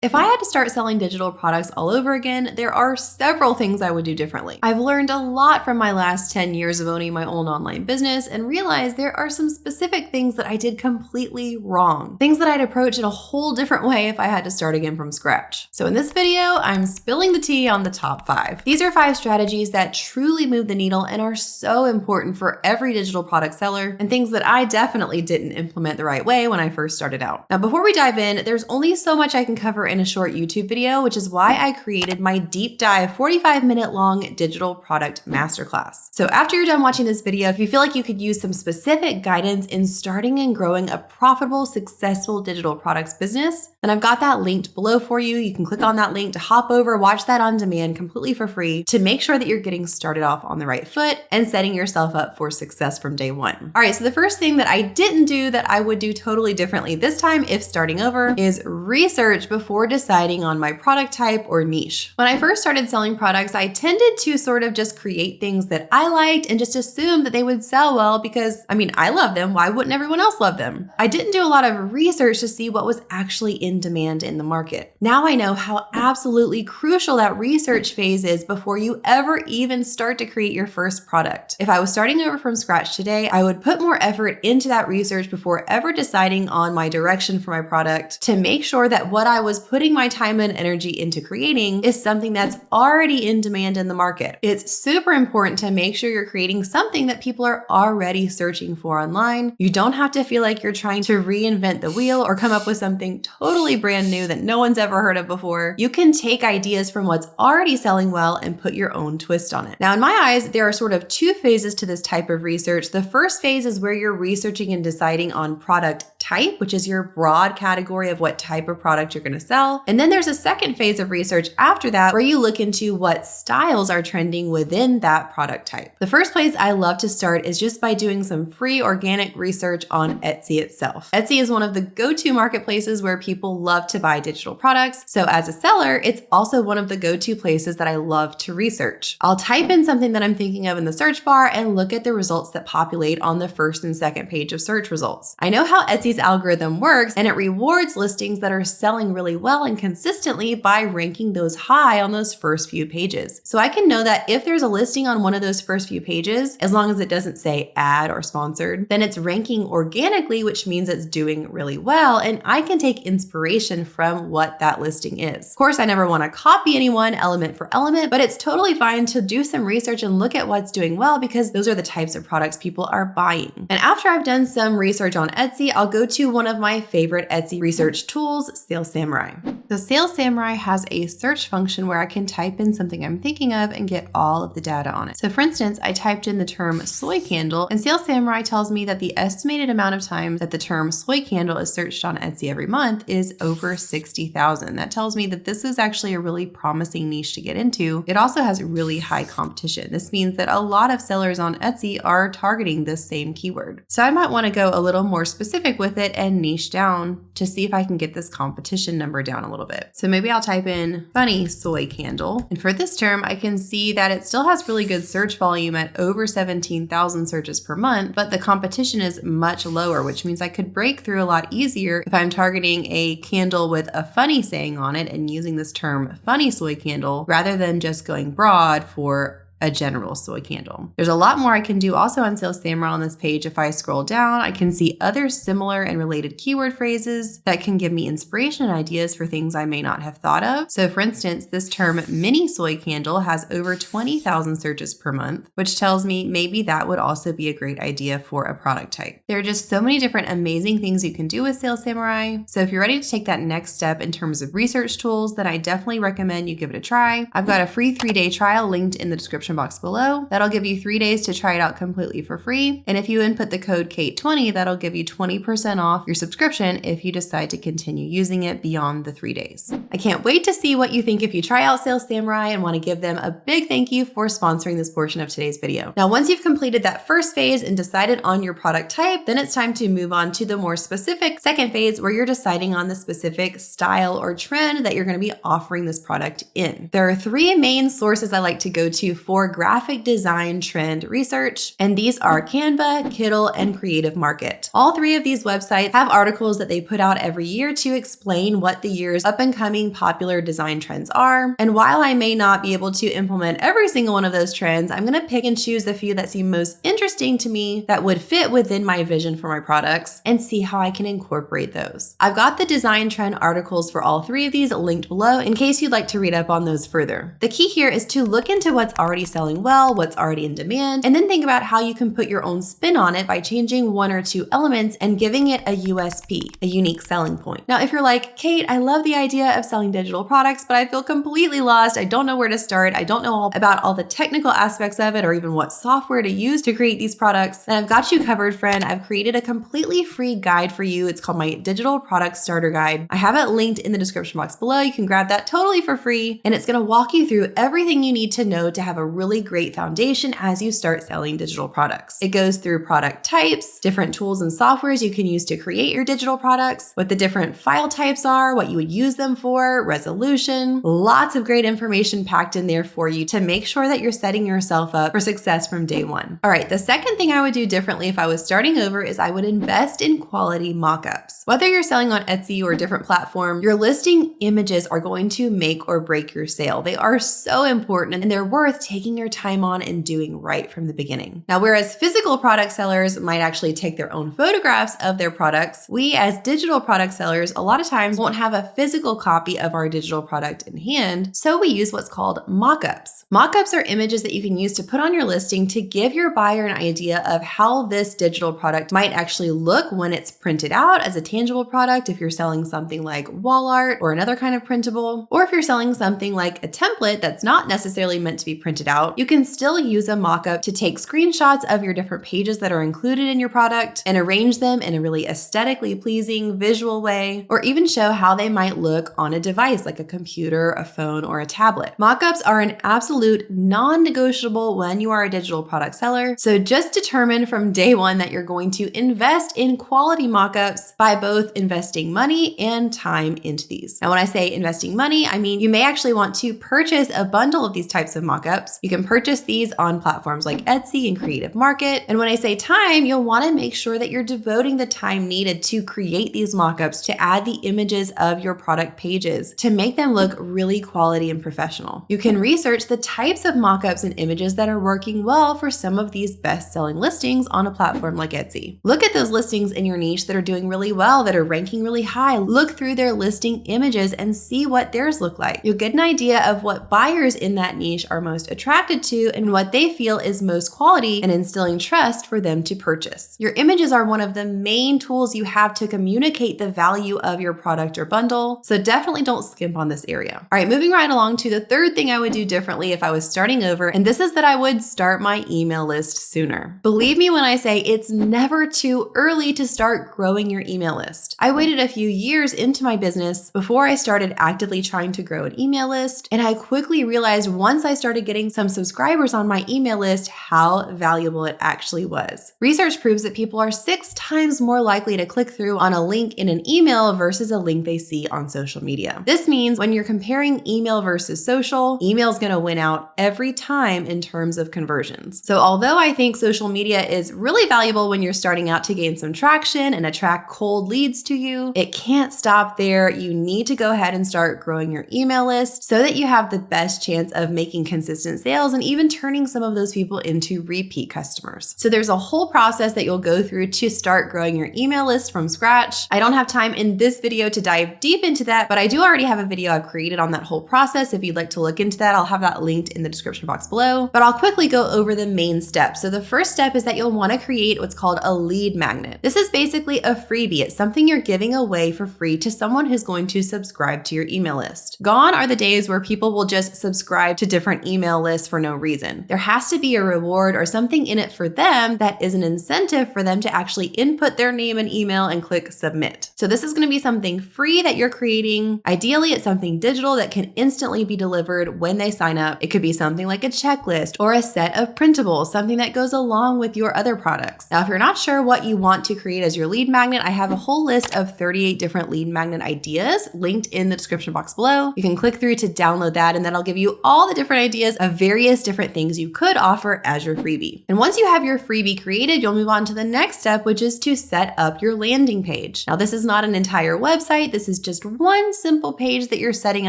If I had to start selling digital products all over again, there are several things I would do differently. I've learned a lot from my last 10 years of owning my own online business and realized there are some specific things that I did completely wrong. Things that I'd approach in a whole different way if I had to start again from scratch. So in this video, I'm spilling the tea on the top 5. These are 5 strategies that truly move the needle and are so important for every digital product seller, and things that I definitely didn't implement the right way when I first started out. Now, before we dive in, there's only so much I can cover in a short YouTube video, which is why I created my deep dive 45-minute long digital product masterclass. So after you're done watching this video, if you feel like you could use some specific guidance in starting and growing a profitable, successful digital products business, then I've got that linked below for you. You can click on that link to hop over, watch that on demand completely for free to make sure that you're getting started off on the right foot and setting yourself up for success from day one. All right, so the first thing that I didn't do that I would do totally differently this time if starting over is research before deciding on my product type or niche. When I first started selling products, I tended to sort of just create things that I liked and just assume that they would sell well because, I love them. Why wouldn't everyone else love them? I didn't do a lot of research to see what was actually in demand in the market. Now I know how absolutely crucial that research phase is before you ever even start to create your first product. If I was starting over from scratch today, I would put more effort into that research before ever deciding on my direction for my product to make sure that what I was putting my time and energy into creating is something that's already in demand in the market. It's super important to make sure you're creating something that people are already searching for online. You don't have to feel like you're trying to reinvent the wheel or come up with something totally brand new that no one's ever heard of before. You can take ideas from what's already selling well and put your own twist on it. Now, in my eyes, there are sort of 2 phases to this type of research. The first phase is where you're researching and deciding on product type, which is your broad category of what type of product you're going to sell. And then there's a second phase of research after that where you look into what styles are trending within that product type. The first place I love to start is just by doing some free organic research on Etsy itself. Etsy is one of the go-to marketplaces where people love to buy digital products. So as a seller, it's also one of the go-to places that I love to research. I'll type in something that I'm thinking of in the search bar and look at the results that populate on the first and second page of search results. I know how Etsy's algorithm works, and it rewards listings that are selling really well and consistently by ranking those high on those first few pages. So I can know that if there's a listing on one of those first few pages, as long as it doesn't say ad or sponsored, then it's ranking organically, which means it's doing really well, and I can take inspiration from what that listing is. Of course, I never want to copy anyone element for element, but it's totally fine to do some research and look at what's doing well because those are the types of products people are buying. And after I've done some research on Etsy, I'll go to one of my favorite Etsy research tools, Sales Samurai. So Sales Samurai has a search function where I can type in something I'm thinking of and get all of the data on it. So for instance, I typed in the term soy candle, and Sales Samurai tells me that the estimated amount of times that the term soy candle is searched on Etsy every month is over 60,000. That tells me that this is actually a really promising niche to get into. It also has really high competition. This means that a lot of sellers on Etsy are targeting this same keyword. So I might want to go a little more specific with it and niche down to see if I can get this competition number down a little bit. So maybe I'll type in funny soy candle. And for this term, I can see that it still has really good search volume at over 17,000 searches per month, but the competition is much lower, which means I could break through a lot easier if I'm targeting a candle with a funny saying on it and using this term funny soy candle rather than just going broad for a general soy candle. There's a lot more I can do also on Sales Samurai on this page. If I scroll down, I can see other similar and related keyword phrases that can give me inspiration and ideas for things I may not have thought of. So for instance, this term mini soy candle has over 20,000 searches per month, which tells me maybe that would also be a great idea for a product type. There are just so many different amazing things you can do with Sales Samurai. So if you're ready to take that next step in terms of research tools, then I definitely recommend you give it a try. I've got a free 3-day trial linked in the description box below. That'll give you 3 days to try it out completely for free. And if you input the code KATE20, that'll give you 20% off your subscription if you decide to continue using it beyond the 3 days. I can't wait to see what you think if you try out Sales Samurai, and want to give them a big thank you for sponsoring this portion of today's video. Now, once you've completed that first phase and decided on your product type, then it's time to move on to the more specific second phase where you're deciding on the specific style or trend that you're going to be offering this product in. There are 3 main sources I like to go to for for graphic design trend research, and these are Canva, Kittl, and Creative Market. All three of these websites have articles that they put out every year to explain what the year's up-and-coming popular design trends are. And while I may not be able to implement every single one of those trends, I'm going to pick and choose the few that seem most interesting to me that would fit within my vision for my products and see how I can incorporate those. I've got the design trend articles for all three of these linked below in case you'd like to read up on those further. The key here is to look into what's already selling well, what's already in demand, and then think about how you can put your own spin on it by changing one or two elements and giving it a USP, a unique selling point. Now, if you're like, Kate, I love the idea of selling digital products, but I feel completely lost. I don't know where to start. I don't know about all the technical aspects of it or even what software to use to create these products, then I've got you covered, friend. I've created a completely free guide for you. It's called my Digital Product Starter Guide. I have it linked in the description box below. You can grab that totally for free, and it's going to walk you through everything you need to know to have a really great foundation as you start selling digital products. It goes through product types, different tools and softwares you can use to create your digital products, what the different file types are, what you would use them for, resolution, lots of great information packed in there for you to make sure that you're setting yourself up for success from day one. All right, the second thing I would do differently if I was starting over is I would invest in quality mockups. Whether you're selling on Etsy or a different platform, your listing images are going to make or break your sale. They are so important and they're worth taking your time on and doing right from the beginning. Now, whereas physical product sellers might actually take their own photographs of their products, we as digital product sellers a lot of times won't have a physical copy of our digital product in hand, so we use what's called mockups. Mockups are images that you can use to put on your listing to give your buyer an idea of how this digital product might actually look when it's printed out as a tangible product, if you're selling something like wall art or another kind of printable, or if you're selling something like a template that's not necessarily meant to be printed out, you can still use a mockup to take screenshots of your different pages that are included in your product and arrange them in a really aesthetically pleasing visual way, or even show how they might look on a device like a computer, a phone, or a tablet. Mockups are an absolute non-negotiable when you are a digital product seller, so just determine from day one that you're going to invest in quality mockups by both investing money and time into these. Now, when I say investing money, I mean you may actually want to purchase a bundle of these types of mockups. You can purchase these on platforms like Etsy and Creative Market. And when I say time, you'll want to make sure that you're devoting the time needed to create these mockups, to add the images of your product pages, to make them look really quality and professional. You can research the types of mockups and images that are working well for some of these best-selling listings on a platform like Etsy. Look at those listings in your niche that are doing really well, that are ranking really high. Look through their listing images and see what theirs look like. You'll get an idea of what buyers in that niche are most attracted to and what they feel is most quality and instilling trust for them to purchase. Your images are one of the main tools you have to communicate the value of your product or bundle, so definitely don't skimp on this area. All right, moving right along to the third thing I would do differently if I was starting over, and this is that I would start my email list sooner. Believe me when I say it's never too early to start growing your email list. I waited a few years into my business before I started actively trying to grow an email list, and I quickly realized once I started getting some subscribers on my email list how valuable it actually was. Research proves that people are 6 times more likely to click through on a link in an email versus a link they see on social media. This means when you're comparing email versus social, email is going to win out every time in terms of conversions. So although I think social media is really valuable when you're starting out to gain some traction and attract cold leads to you, it can't stop there. You need to go ahead and start growing your email list so that you have the best chance of making consistent sales and even turning some of those people into repeat customers. So there's a whole process that you'll go through to start growing your email list from scratch. I don't have time in this video to dive deep into that, but I do already have a video I've created on that whole process. If you'd like to look into that, I'll have that linked in the description box below, but I'll quickly go over the main steps. So the first step is that you'll want to create what's called a lead magnet. This is basically a freebie. It's something you're giving away for free to someone who's going to subscribe to your email list. Gone are the days where people will just subscribe to different email lists for no reason. There has to be a reward or something in it for them that is an incentive for them to actually input their name and email and click submit. So this is going to be something free that you're creating. Ideally, it's something digital that can instantly be delivered when they sign up. It could be something like a checklist or a set of printables, something that goes along with your other products. Now, if you're not sure what you want to create as your lead magnet, I have a whole list of 38 different lead magnet ideas linked in the description box below. You can click through to download that, and then I'll give you all the different ideas of various different things you could offer as your freebie. And once you have your freebie created, you'll move on to the next step, which is to set up your landing page. Now, this is not an entire website. This is just one simple page that you're setting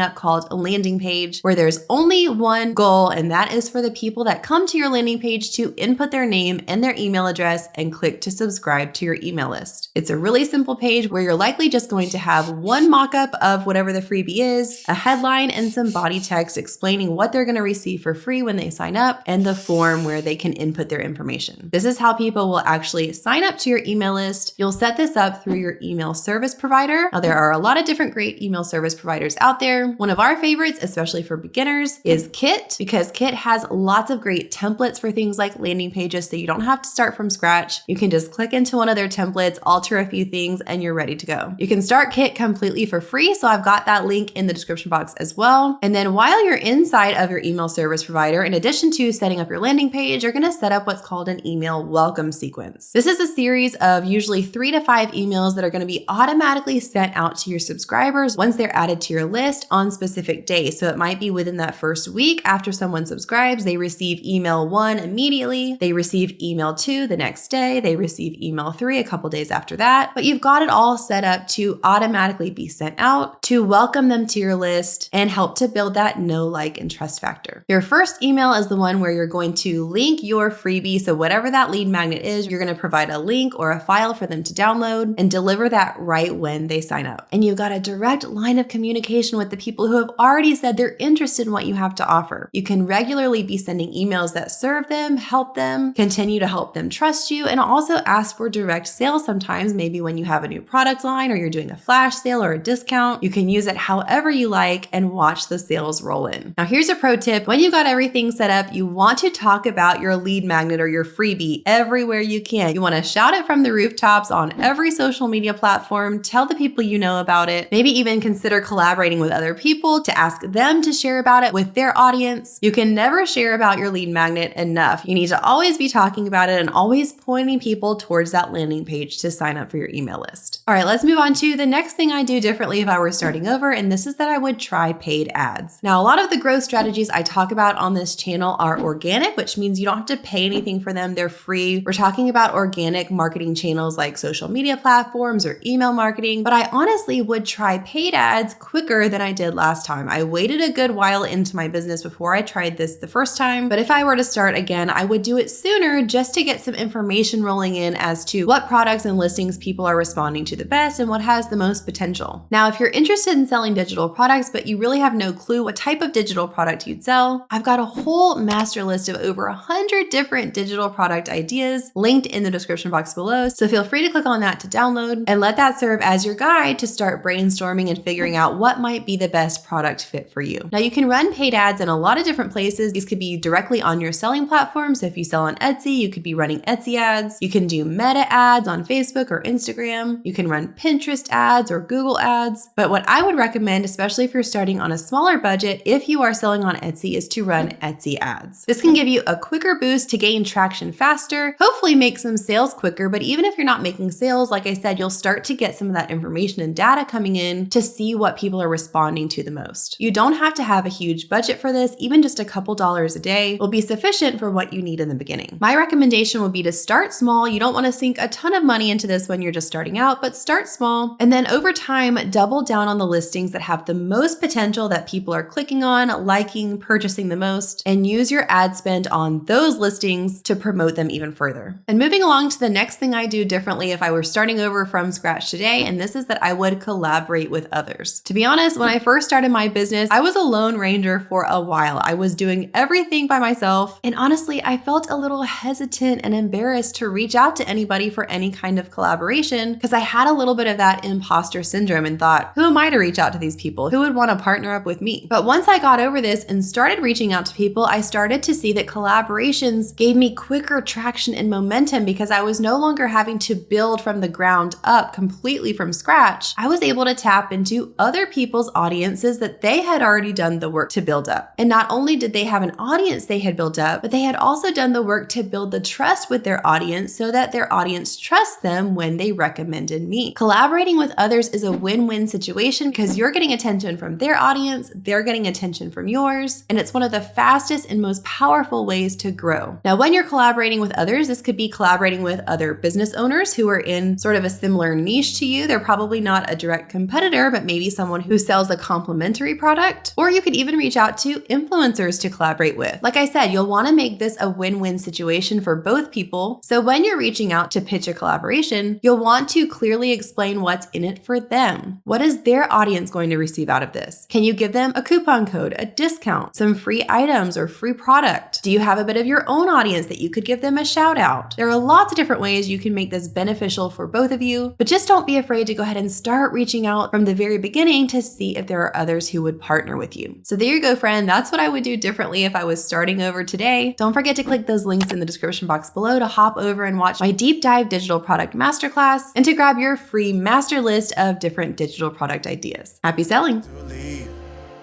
up called a landing page, where there's only one goal, and that is for the people that come to your landing page to input their name and their email address and click to subscribe to your email list. It's a really simple page where you're likely just going to have one mock-up of whatever the freebie is, a headline, and some body text explaining what they're going to receive for free when they sign up, and the form where they can input their information. This is how people will actually sign up to your email list. You'll set this up through your email service provider. Now, there are a lot of different great email service providers out there. One of our favorites, especially for beginners, is Kit, because Kit has lots of great templates for things like landing pages, so you don't have to start from scratch. You can just click into one of their templates, alter a few things, and you're ready to go. You can start Kit completely for free, so I've got that link in the description box as well. And then while you're inside of your email service provider, in addition to setting up your landing page, you're going to set up what's called an email welcome sequence. This is a series of usually 3 to 5 emails that are going to be automatically sent out to your subscribers once they're added to your list on specific days. So it might be within that first week after someone subscribes, they receive email 1 immediately, they receive email 2 the next day, they receive email 3 a couple days after that. But you've got it all set up to automatically be sent out to welcome them to your list and help to build that know, like, and trust factor. Your first email is the one where you're going to link your freebie. So whatever that lead magnet is, you're going to provide a link or a file for them to download and deliver that right when they sign up. And you've got a direct line of communication with the people who have already said they're interested in what you have to offer. You can regularly be sending emails that serve them, help them, continue to help them trust you, and also ask for direct sales sometimes, maybe when you have a new product line or you're doing a flash sale or a discount. You can use it however you like and watch the sales roll in. Now, here's a pro tip. When you got everything set up, you want to talk about your lead magnet or your freebie everywhere you can. You want to shout it from the rooftops on every social media platform, tell the people you know about it, maybe even consider collaborating with other people to ask them to share about it with their audience. You can never share about your lead magnet enough. You need to always be talking about it and always pointing people towards that landing page to sign up for your email list. All right, let's move on to the next thing I do differently if I were starting over, and this is that I would try paid ads. Now, a lot of the growth strategies I talk about on this channel are organic, which means you don't have to pay anything for them. They're free. We're talking about organic marketing channels like social media platforms or email marketing, but I honestly would try paid ads quicker than I did last time. I waited a good while into my business before I tried this the first time, but if I were to start again, I would do it sooner just to get some information rolling in as to what products and listings people are responding to the best and what has the most potential. Now, if you're interested in selling digital products, but you really have no clue what type of digital product you'd sell, I've got a whole master list of over 100 different digital product ideas linked in the description box below. So feel free to click on that to download and let that serve as your guide to start brainstorming and figuring out what might be the best product fit for you. Now, you can run paid ads in a lot of different places. These could be directly on your selling platform. So if you sell on Etsy, you could be running Etsy ads. You can do Meta ads on Facebook or Instagram. You can run Pinterest ads or Google ads. But what I would recommend, especially if you're starting on a smaller budget, if you are selling on Etsy, is to run Etsy ads. This can give you a quicker boost to gain traction faster, hopefully make some sales quicker. But even if you're not making sales, like I said, you'll start to get some of that information and data coming in to see what people are responding to the most. You don't have to have a huge budget for this. Even just a couple dollars a day will be sufficient for what you need in the beginning. My recommendation would be to start small. You don't want to sink a ton of money into this when you're just starting out, but start small. And then over time, double down on the listings that have the most potential that people are clicking on, liking, purchasing the most, and use your ad spend on those listings to promote them even further. And moving along to the next thing I do differently if I were starting over from scratch today, and this is that I would collaborate with others. To be honest, when I first started my business, I was a lone ranger for a while. I was doing everything by myself, and honestly, I felt a little hesitant and embarrassed to reach out to anybody for any kind of collaboration because I had a little bit of that imposter syndrome and thought, who am I to reach out to these people? Who would want to partner up with me? But once I got over this and started reaching out to people, I started to see that collaborations gave me quicker traction and momentum because I was no longer having to build from the ground up completely from scratch. I was able to tap into other people's audiences that they had already done the work to build up. And not only did they have an audience they had built up, but they had also done the work to build the trust with their audience so that their audience trusts them when they recommended me. Collaborating with others is a win-win situation because you're getting attention from their audience, they're getting attention from yours, and it's one of the fastest and most powerful ways to grow. Now, when you're collaborating with others, this could be collaborating with other business owners who are in sort of a similar niche to you. They're probably not a direct competitor, but maybe someone who sells a complementary product. Or you could even reach out to influencers to collaborate with. Like I said, you'll want to make this a win-win situation for both people. So when you're reaching out to pitch a collaboration, you'll want to clearly explain what's in it for them. What is their audience going to receive out of this? Can you give them a coupon code, a discount, some free items or free product? Do you have a bit of your own audience that you could give them a shout out? There are lots of different ways you can make this beneficial for both of you, but just don't be afraid to go ahead and start reaching out from the very beginning to see if there are others who would partner with you. So there you go, friend. That's what I would do differently if I was starting over today. Don't forget to click those links in the description box below to hop over and watch my deep dive digital product masterclass and to grab your free master list of different digital product ideas. Happy selling.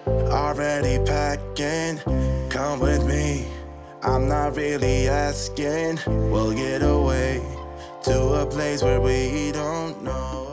Already packing, come with me. I'm not really asking. We'll get away to a place where we don't know.